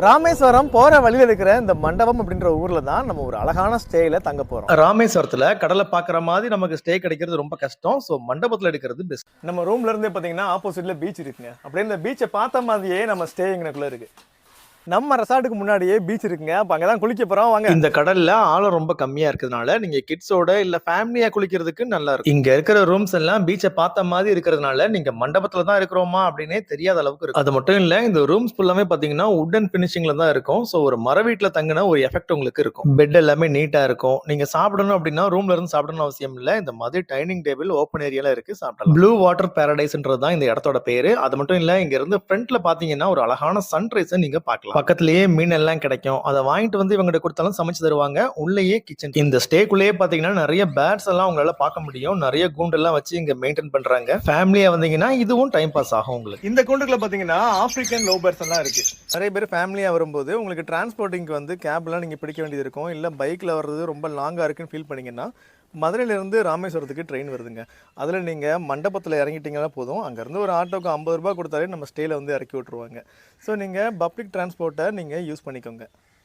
ராமேஸ்வரம் போற வழியில இருக்கிற இந்த மண்டபம் அப்படின்ற ஊர்ல தான் நம்ம ஒரு அழகான ஸ்டேல தங்க போறோம். ராமேஸ்வரத்துல கடலை பாக்குற மாதிரி நமக்கு ஸ்டே கிடைக்கிறது ரொம்ப கஷ்டம். சோ மண்டபத்துல எடுக்கிறது பெஸ்ட். நம்ம ரூம்ல இருந்தே பாத்தீங்கன்னா ஆப்போசிட்ல பீச் இருக்குங்க. அப்படியே இந்த பீச்சை பார்த்த மாதிரியே நம்ம ஸ்டேங்கிறக்குள்ள இருக்கு. நம்ம ரெசார்ட்டுக்கு முன்னாடியே பீச் இருக்குங்க. அப்ப அங்கதான் குளிக்க போறோம் வாங்க. இந்த கடல்ல ஆழம் ரொம்ப கம்மியா இருக்கிறதுனால நீங்க கிட்ஸோட இல்ல ஃபேமிலியா குளிக்கிறதுக்கு நல்லா இருக்கும். இங்க இருக்கிற ரூம்ஸ் எல்லாம் பீச்சை பார்த்த மாதிரி இருக்கிறதுனால நீங்க மண்டபத்துல தான் இருக்கிறோமா அப்படின்னே தெரியாத அளவுக்கு இருக்கும். அது மட்டும் இல்ல, இந்த ரூம்ஸ் ஃபுல்லாமே பாத்தீங்கன்னா உடன் பினிஷிங்ல தான் இருக்கும். சோ ஒரு மர வீட்டுல தங்கின ஒரு எஃபெக்ட் உங்களுக்கு இருக்கும். பெட் எல்லாமே நீட்டா இருக்கும். நீங்க சாப்பிடணும் அப்படின்னா ரூம்ல இருந்து சாப்பிடணும் அவசியம் இல்ல. இந்த மாதிரி டைனிங் டேபிள் ஓப்பன் ஏரியால இருக்கு, சாப்பிடலாம். ப்ளூ வாட்டர் பாரடைஸ்ன்றதுதான் இந்த இடத்தோட பேரு. அது மட்டும் இல்ல, இங்க இருந்து ஃப்ரண்ட்ல பாத்தீங்கன்னா ஒரு அழகான சன்ரைஸ் நீங்க பார்க்கலாம். பக்கத்திலேயே மீன் எல்லாம் கிடைக்கும். அதை வாங்கிட்டு வந்து இவங்க கொடுத்தாலும் சமைச்சு தருவாங்க. உள்ளேயே கிச்சன். இந்த ஸ்டேக்குள்ளேயே பாத்தீங்கன்னா நிறைய பேர்ட்ஸ் எல்லாம் உங்களால பார்க்க முடியும். நிறைய கூண்டெல்லாம் வச்சு இங்க மெயின்டைன் பண்றாங்க. ஃபேமிலியா வந்தீங்கன்னா இதுவும் டைம் பாஸ் ஆகும் உங்களுக்கு. இந்த கூண்டுக்குள்ள பாத்தீங்கன்னா ஆப்பிரிக்கன் லவ் பேர்ட்ஸ் எல்லாம் இருக்கு. நிறைய பேர் ஃபேமிலியா வரும்போது உங்களுக்கு டிரான்ஸ்போர்ட்டிங்க்கு வந்து கேப்லாம் நீங்க பிடிக்க வேண்டியது இருக்கும். இல்ல பைக்ல வர்றது ரொம்ப லாங்கா இருக்குன்னு ஃபீல் பண்ணீங்கன்னா மதுரையிலேருந்து ராமேஸ்வரத்துக்கு ட்ரெயின் வருதுங்க. அதில் நீங்கள் மண்டபத்தில் இறங்கிட்டீங்கன்னா போதும், அங்கேருந்து ஒரு ஆட்டோக்கு 50 ரூபா கொடுத்தாலே நம்ம ஸ்டேயில் வந்து இறக்கி விட்ருவாங்க. ஸோ நீங்கள் பப்ளிக் டிரான்ஸ்போர்ட்டை நீங்கள் யூஸ் பண்ணிக்கோங்க.